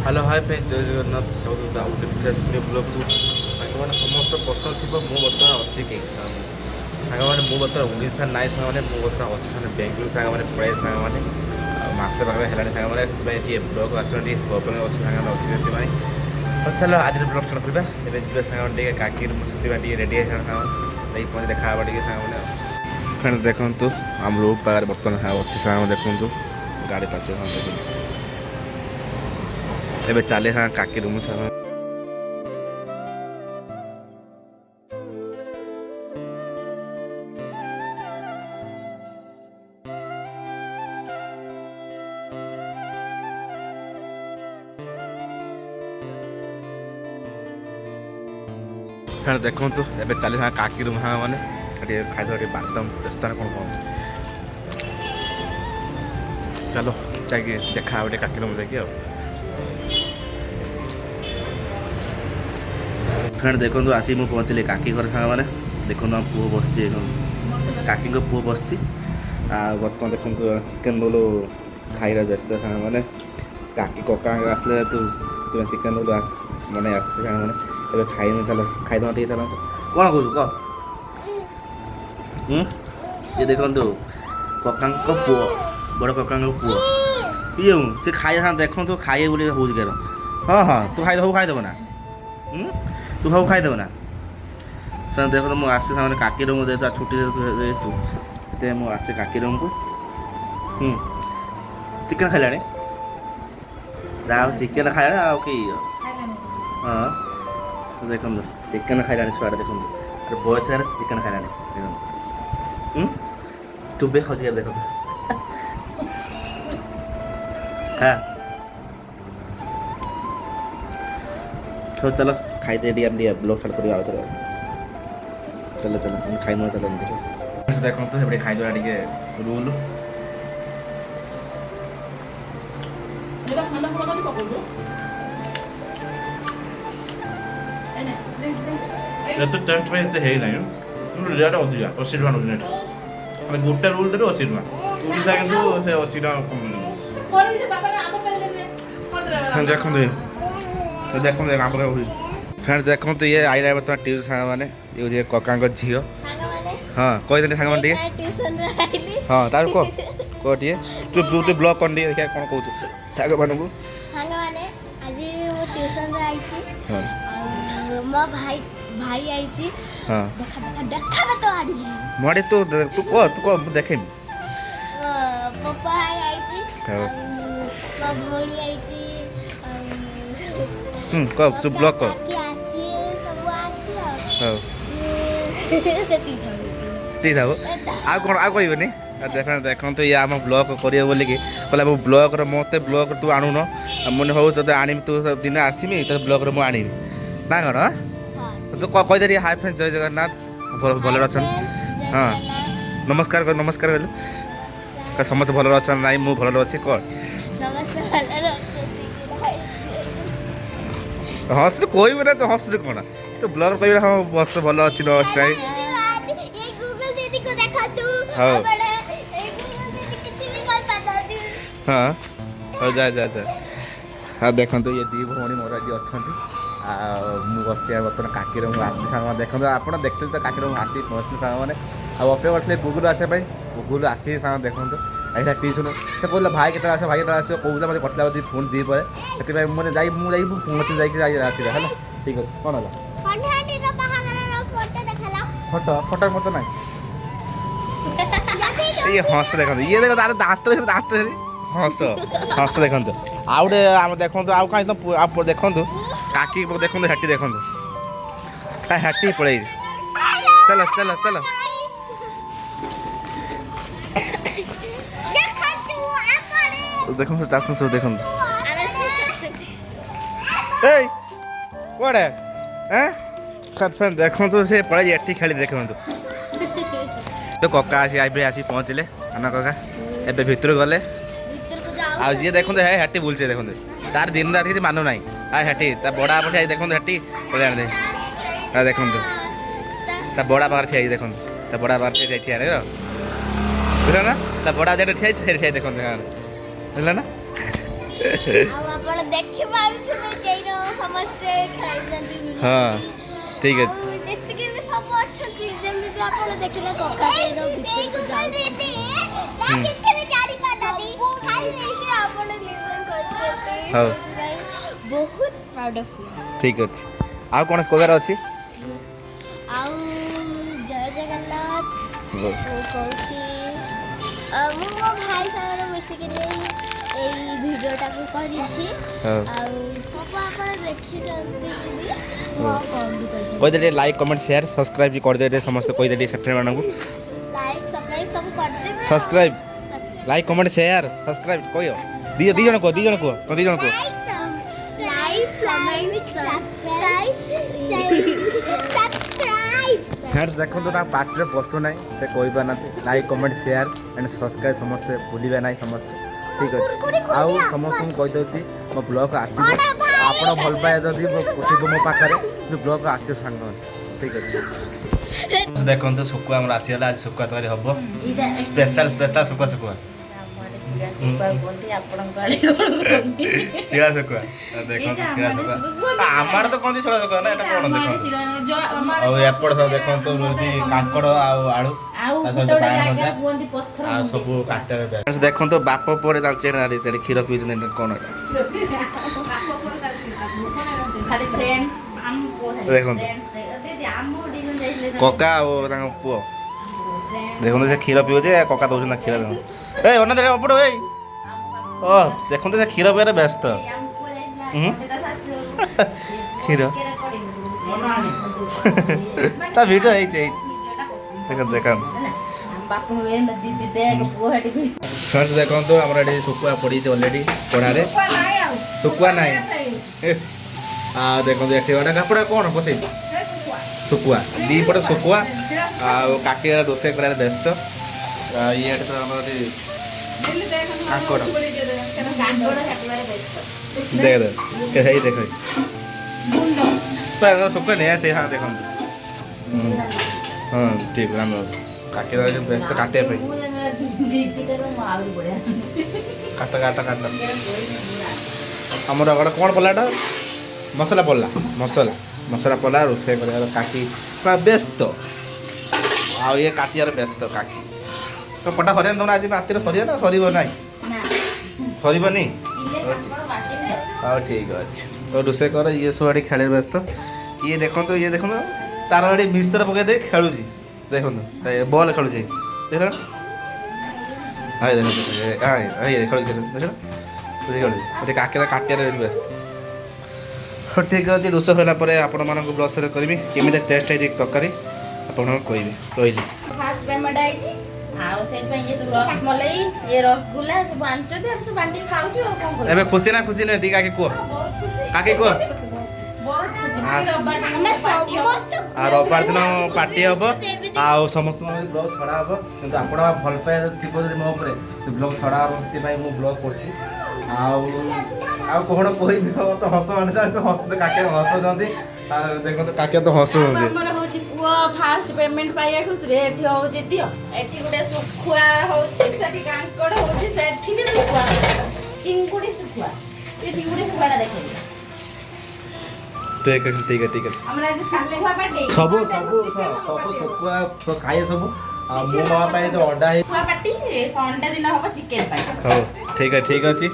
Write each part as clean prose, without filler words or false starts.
Hello high friend ଜୟ ଜଗନ୍ନାଥ ସ୍ୱାଗତ ଆଉ ଗୋଟେ ଫ୍ରେଶ୍ ନ୍ୟୁ ବ୍ଲଗ୍କୁ ସାଙ୍ଗମାନେ ସମସ୍ତ ପ୍ରଶ୍ନ ଥିବ ମୁଁ ବର୍ତ୍ତମାନ ଅଛି କି ସାଙ୍ଗମାନେ ମୁଁ ବର୍ତ୍ତମାନ ଓଡ଼ିଶା ନାହିଁ ସାଙ୍ଗମାନେ ମୁଁ ବର୍ତ୍ତମାନ ଅଛି ମାନେ ବେଙ୍ଗଲୋର ସାଙ୍ଗମାନେ ପଳାଇ ସାଙ୍ଗମାନେ ଆଉ ମାସ ପାଖରେ ହେଲାଣି ସାଙ୍ଗମାନେ ସେଥିପାଇଁ ଟିକେ ବ୍ଲଗ୍ ଆସିବା ଟିକେ ପ୍ରୋବ୍ଲେମ୍ ଅଛି ସାଙ୍ଗମାନେ ଅଛି ସେଥିପାଇଁ ହଉ ଚାଲ ଆଜିର ବ୍ଲଗ୍ ଷ୍ଟାର୍ଟ କରିବା ଏବେ ଯିବେ ସାଙ୍ଗମାନେ ଟିକେ କାକିର ମୁଁ ସେଥିପାଇଁ ଟିକେ ରେଡ଼ି ହେଇସାണ് ସାଙ୍ଗମାନେ ନେଇ ପହଞ୍ଚି ଦେଖା ହେବା ଟିକେ ସାଙ୍ଗମାନେ ଫ୍ରେଣ୍ଡସ୍ ଦେଖନ୍ତୁ ଆମ ରୋଡ଼ ପାଖରେ ବର୍ତ୍ତମାନ ଅଛି ସାଙ୍ଗମାନେ ଦେଖନ୍ତୁ ଗାଡ଼ି ପାଚ ଦେଖନ୍ତୁ ଏବେ ଚାଲେ କାକି ରୁମ୍ ସାଙ୍ଗ ଦେଖନ୍ତୁ ଏବେ ଚାଲେ କାକି ରୁମ୍ ମାନେ ଟିକେ ଖାଇଦେବା ଟିକେ ବାଦାମ ରାସ୍ତାରେ କ'ଣ କ'ଣ ଚାଲ ଯାଇକି ଦେଖା ହେବ ଟିକେ କାକି ରୁମ୍ ଯାଇକି ଆଉ फ्रेंड देखो आसी मुझे पहुँचली काकी घर सामने देखो आम पुओ बस काकी पुओ बस बर्तमान देखो चिकेन रोल खाई व्यस्त साग मैंने काकी कका आसले तू तुम चिकेन रोल मन आस मैंने खाई चल खाईद टे चल कौन कह कह ये देखो कका पुओ बड़ कका पुओ ये सी खाई देखो खाइए बोली हूँ हाँ हाँ तू खाईदेव ना तू सब खाईदेव ना सर देख तो मुझे सामने काकी रूम दे छुट्टी तू मुझे आसे काकी रूम को चिकेन खाइला जहाँ चिकेन खाइला कि हाँ देख चिकेन खाइला छुआ देख बयस चिकेन खाइला चुबे खाऊ देख हाँ तो चलो खाई दे हम ब्लॉग स्टार्ट करिए आउ थोड़ा चलो चलो हम खाई नुआ चलो देखो देखो तो एबडे खाई दो टिके रोल एटा खाना खाना कति पकाउनु एने ये तो टेस्ट में इतने है नहीं तुम रेट अधिका 80 टका नउछ नेट माने गोटे रोल दे 80 टका ओडिसा किंतु से 80 टका कम मिलनो परे जे बाबा आम पे देबे 15 देखो देखो काम फ्रेंड देखो ये आईला बर्तमान ट्यूशन साग मैंने ये कका झील हाँ कहीदेली साग मैंने हाँ तार कह कह टे तू ब्यूटी ब्लॉग कर देखिए कौन कौन साग मान को माड़ी तू तू कह देखे कह तू ब्लॉग कर कौन आ कहबनी देखो तो ये आम ब्लॉग करिए बोलिकी कहला मो ब्लॉग मत ब्लॉग तू आणुन मैंने हूँ तो आनी तू दिन आसमी तो ब्लॉग में आनी ना कौन तू कहीदे हाय फ्रेंड जय जगन्नाथ भल अच्छा हाँ नमस्कार कर नमस्कार कहलु समस्त भल अच्छा ना मु भल अच्छे कह हस कहब ना तो हस कौन तो ब्लॉग कह हाँ बस भल अच्छी न अच्छी ना हाँ हाँ हाँ जा जा जा हाँ देखो ये दी भौणी मोर आज अच्छा मुझे बर्तमान काकी आसी साग देखो आप देखते तो काकी आसी पहुँचते साग मैंने अपेक्षा करते गुगुल आसपा गुगुल आसी साग देखो ऐसा ट्यूशन से कहला भाई के आस भाई के आस कहला मतलब कटला फोन दी पे से मैंने मुझे पहुँची जाए राति है ठीक अच्छे कौन है फोटो फोटो मत ना ये हस देखो ये देखो तार दाँत दाँत हस हस देखो आउ गए देखो आउ कहीं तो देखो काकी देखो हाटी देखो हाटी पड़े चलो चलो चलो देखो सब देखो कड़े फ्रेंड देखो तो से पड़े एटी खेली देखो तो कका आसी पहुँचले आना कका एबे भितर गले आ जी देखो है हाटी बुलचे देखो तार दिन रात किसी मानु ना आ हाटी बड़ा पठे देखो हाटी पड़े आने देखो बड़ा पाखे ठिया देखो बड़ा पाखे ठिया बुझल ना बड़ा जेटा ठिया से देखो है ना ଆଉ ଆପଣ ଦେଖି ପାରୁଥିଲେ କେଇର ସମସ୍ତେ ଖେଳୁଛନ୍ତି ହଁ ଠିକ ଅଛି ଆଉ ଯେତିକି ବି ସବୁ ଅଛନ୍ତି ଯେମିତି ଆପଣ ଦେଖିଲେ କକା କେଇର ଭିତରକୁ ଯାଉଛନ୍ତି କିଛି ବି ଜାଣି ପାରୁନାହାନ୍ତି ଖାଲି ଆପଣ ଲିସନ କରୁଛନ୍ତି ହଉ। ସେଥିପାଇଁ ବହୁତ ପ୍ରାଉଡ୍ ଅଫ୍ ୟୁ। ଠିକ ଅଛି ଆଉ କ'ଣ କହିବାର ଅଛି ଆଉ ଜୟ ଜଗନ୍ନାଥ ମୁଁ କହୁଛି ମୁଁ ମୋ ଭାଇ ସାଙ୍ଗରେ ମିଶିକିରି ଏଇ ଭିଡ଼ିଓଟାକୁ କରିଛି ହଉ ଆଉ ସବୁ ଆପଣ ଦେଖିଛନ୍ତି ଯଦି ମୁଁ ଆଉ କ'ଣ ବି କହିବି କହିଦେଲେ ଲାଇକ୍ କମେଣ୍ଟ ସେୟାର ସବସ୍କ୍ରାଇବ୍ ବି କରିଦେବେ ସମସ୍ତେ କହିଦେଲେ ସେଫ୍ରେଣ୍ଡମାନଙ୍କୁ ଲାଇକ୍ ସବସ୍କ୍ରାଇବ୍ ସବୁ କରିଦେବେ subscribe like comment share subscribe କହ ଦି ଜଣ କୁହ ଦି ଜଣ କୁହ ତ ଦି ଜଣ କୁହ ଫ୍ରେଣ୍ଡସ୍ ଦେଖନ୍ତୁ ତା ପାଟିରେ ପଶୁ ନାହିଁ ସେ କହିପାରୁନାହାନ୍ତି like comment share and subscribe ସମସ୍ତେ ଭୁଲିବେ ନାହିଁ ସମସ୍ତେ ଠିକ୍ ଅଛି ଆଉ ସମସ୍ତଙ୍କୁ କହିଦେଉଛି ମୋ ବ୍ଲଗ୍ ଆସିବ ଆପଣ ଭଲ ପାଏ ଯଦି ଥିବ ମୋ ପାଖରେ କିନ୍ତୁ ବ୍ଲଗ୍ ଆସିବ ସାଙ୍ଗମାନେ ଠିକ୍ ଅଛି ଦେଖନ୍ତୁ ଶୁଖୁଆ ଆମର ଆସିଗଲା ଆଜି ଶୁଖୁଆ ତରକାରୀ ହବ ସ୍ପେଶାଲ ଶୁଖୁଆ ଶିଳା ଶୁଖୁଆ ଦେଖନ୍ତୁ ଶିଳା ଶୁଖୁଆ ଆମର ତ କହନ୍ତି ଶିଳା ଶୁଖୁଆ ନା ଏଟା କ'ଣ ଦେଖନ୍ତୁ ଆଉ ଏପଟ ସବୁ ଦେଖନ୍ତୁ କାଙ୍କଡ଼ ଆଉ ଆଳୁ ତା ସହିତ ବାଇଗଣ ଭଜା ଆଉ ସବୁ କାଟିବା ବ୍ୟାଗ ଦେଖନ୍ତୁ ବାପ ପରେ ଚାଲି କ୍ଷୀର ପିଉଛନ୍ତି କ'ଣ ଦେଖନ୍ତୁ କକା ଆଉ ତାଙ୍କ ପୁଅ ଦେଖନ୍ତୁ ସେ କ୍ଷୀର ପିଉଛି କକା ଦେଉଛନ୍ତି କ୍ଷୀର ଦେଖନ୍ତୁ ଏଇ ଅନା ଦେଖ ଅପଡ଼ ଏଇ ଓ ଦେଖନ୍ତୁ ସେ କ୍ଷୀର ପିଇବାରେ ବ୍ୟସ୍ତ କ୍ଷୀର ତା ଭିଡ଼ିଓ ହେଇଛି ଦେଖନ୍ତୁ ଦେଖନ୍ତୁ ଦେଖନ୍ତୁ ଆମର ଏଠି ଶୁଖୁଆ ପଡ଼ିଛି ଅଲରେଡ଼ି କଢ଼ାରେ ଶୁଖୁଆ ନାହିଁ ଆଉ ଦେଖନ୍ତୁ ଏଠି ଗୋଟେ କାପଡ଼ା କ'ଣ ପଶେଇଛି ଶୁଖୁଆ ଦୁଇ ପଟେ ଶୁଖୁଆ ଆଉ କାଟିବା ରୋଷେଇ କରିବାରେ ବ୍ୟସ୍ତ ଇଏଠି ତ ଆମର ଏଠି କାଙ୍କଡ଼ ଦେଖ ହେଇ ଦେଖ ଶୁଖୁଆ ନେଇ ଆସେ ହଁ ଦେଖନ୍ତୁ ହଁ ଠିକ୍ ଆମର କାଟିବା ବ୍ୟସ୍ତ କାଟିବା ପାଇଁ କାଟ ଆମର ଗୋଟେ କ'ଣ ପଡ଼ିଲା ଏଟା ମସଲା ପଡ଼ିଲା ମସଲା ପଡ଼ିଲା ରୋଷେଇ କରିବାର କାଟି ପୁରା ବ୍ୟସ୍ତ ଆଉ ଇଏ କାଟିବାର ବ୍ୟସ୍ତ କାଟି ତ ପଟା ସରିବ ତମର ଆଜି ରାତିରେ ସରିବ ନା ସରିବ ନାହିଁ ସରିବନି ହଉ ଠିକ୍ ଅଛି ତ ରୋଷେଇ କର ଇଏ ସବୁ ଏଠି ଖେଳିବା ବ୍ୟସ୍ତ ଇଏ ଦେଖନ୍ତୁ ତାର ଏଠି ମିକ୍ସଚର ପକାଇ ଦେଇ ଖେଳୁଛି ଦେଖନ୍ତୁ ବଲ୍ ଖେଳୁଛି ଦେଖିଲ ଦେଖନ୍ତୁ ଖେଳୁଛି ଏଠି କାଟିବାର ବ୍ୟସ୍ତ ହଉ ଠିକ୍ ଅଛି ରୋଷେଇ ହେଲା ପରେ ଆପଣମାନଙ୍କୁ ବ୍ଲଗ୍ରେ କରିବି କେମିତି ଟେଷ୍ଟ ହେଇଛି ତରକାରୀ ଆପଣଙ୍କୁ କହିବି ରହିଲି ଫାଷ୍ଟ ପେମେଣ୍ଟ ଆଇଛି ଆଉ ସେଇଥିପାଇଁ ଇଏ ସବୁ ରସମଲେଇ ଇଏ ରସଗୁଲା ସବୁ ଆଣିଛନ୍ତି ଆମେ ସବୁ ବାଣ୍ଟିକି ଖାଉଛୁ ଆଉ କ'ଣ କରିବୁ ଏବେ ଖୁସି ନା ଖୁସି ନୁହେଁ ଦି କାକି କୁହ କାକି କୁହ ଆଉ ରବିବାର ଦିନ ପାର୍ଟି ହବ ଆଉ ସମସ୍ତଙ୍କ ବ୍ଲଗ୍ ଛଡ଼ା ହବ କିନ୍ତୁ ଆପଣ ଭଲ ପାଇବା ଥିବ ଯଦି ମୋ ଉପରେ ବ୍ଲଗ୍ ଛଡ଼ା ହବ ସେଥିପାଇଁ ମୁଁ ବ୍ଲଗ୍ କରୁଛି ଆଉ କ'ଣ କହିବି ତ ହସ ହସୁଛନ୍ତି କାକି ହସୁଛନ୍ତି ଦେଖନ୍ତୁ କାକି ତ ହସୁଛନ୍ତି ଆମର ହଉଛି ପୁଅ ଫାଷ୍ଟ ପେମେଣ୍ଟ ପାଇବା ଖୁସିରେ ଏଠି ହଉଛି ଦିଅ ଏଠି ଗୋଟେ ଶୁଖୁଆ ହଉଛି ସେଠି କାଙ୍କଡ଼ ହଉଛି ସେଠି ବି ଶୁଖୁଆ ଚିଙ୍ଗୁଡ଼ି ଶୁଖୁଆ ଏ ଚିଙ୍ଗୁଡ଼ି ଶୁଖୁଆଟା ଦେଖେଇବି ଠିକ୍ ଅଛି ଆମର ଆଜି ଶୁଖୁଆ ପାଟି ସବୁ ଶୁଖୁଆ ଖାଇଏ ସବୁ ଆଉ ମୁଁ ମୋ ପାଇଁ ତ ଅଣ୍ଡା ହେଇ ଶୁଖୁଆ ପାଟି ସଣ୍ଡେ ଦିନ ହବ ଚିକେନ ପାଟି ହଉ ଠିକ୍ ଅଛି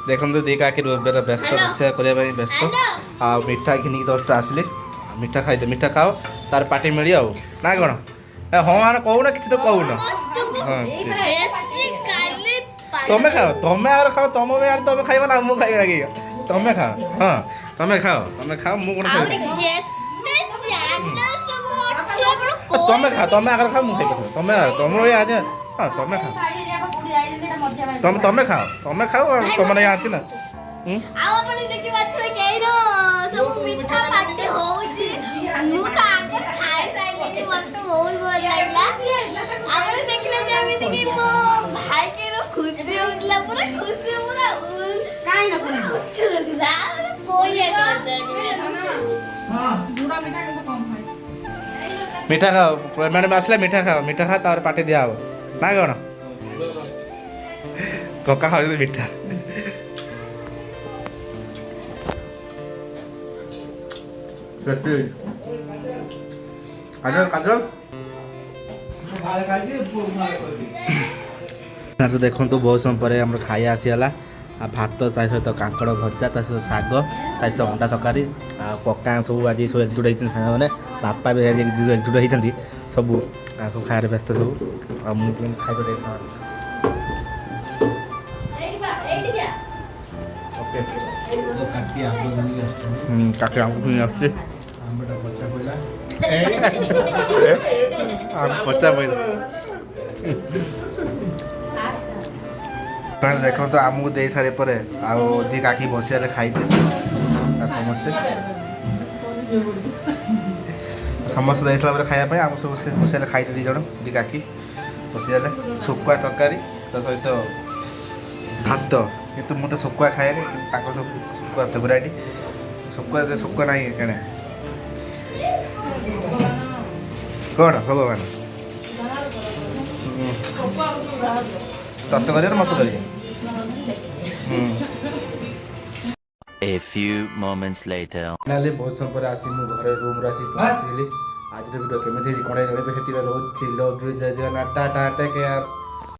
ଦେଖନ୍ତୁ ଦି କାକି ବ୍ୟସ୍ତ ରୋଷେଇ କରିବା ପାଇଁ ବ୍ୟସ୍ତ ଆଉ ମିଠା ଘିନିକି ଦଶଟା ଆସିଲେ ମିଠା ମିଠା ଖାଅ ତାର ପାଟି ମିଳି ଆଉ ନା କ'ଣ ହଁ ମାନେ କହୁନ କିଛି ତ କହୁନ ହଁ ତମେ ଖାଅ ତମେ ଆଗ ଖାଅ ତମେ ଖାଇବ ନା ମୁଁ ଖାଇବି ଆଗେ ତମେ ଖାଅ ହଁ ତମେ ଖାଅ ମୁଁ କ'ଣ ଖାଇବି ତମେ ଖାଅ ତମେ ଆଗରେ ଖାଅ ମୁଁ ଖାଇବି ତମେ ଆଜି ହଁ ତମେ ଖାଅ ତମେ ଖାଅ ତମ ନାଇଁ ଅଛି ନା ଆଉ ଆପଣ ଦେଖି ପାରୁଥିବେ କେଇର ସବୁ ମିଠା ପାଟି ହଉଛି ମୁଁ ତ ଆଗେ ଖାଇ ସାରିଲିଣି ମତେ ବହୁତ ଭଲ ଲାଗିଲା ଆପଣ ଦେଖିଲେ ଯେମିତି କି ମୋ ଭାଇ କେଇର ଖୁସି ହଉଥିଲା ପୁରା କାଇଁ ନା କହିବା ମିଠା ଖାଅ ମ୍ୟାଡ଼ାମ୍ ଆସିଲା ମିଠା ଖାଅ ତାପରେ ପାଟି ଦିଆହବ ନା କ'ଣ କକା ଖାଉଛନ୍ତି ମିଠା टेस्टी काजल काजल तो देखो तो बहुत समय पर आम खाया आसीगला आ भात ता सहित कांकड़ भजा ता सहित शाग ता सहित अंडा तरकारी आ पक्का सब आज सब एकजुट होती मैंने बापा भी आज एकजुट होती सब खाए व्यस्त सब आ मुझे खाई ओके काकी आम आस पचा पड़ा देख तो आमको दे सारे पर दी काकी बस खाई समस्ते समस्त दे सारा खायापी आम सब बस खाई दी जन दी काकी बस शुकुआ तरकारी ता सहित भात कितु मुझे शुकुआ खाए सब शुकुआ फेवरेट शुकुआ ना कणे कौन भगवान तत्व करिए मत करिए A few moments later. Finally बहुत समय पर आसी मु घरे रूम रे आसी पहुंचली आज वीडियो केमिति कोणे जणे हेति रोज लव यू जय जगन्नाथ टाटा टेक केयर।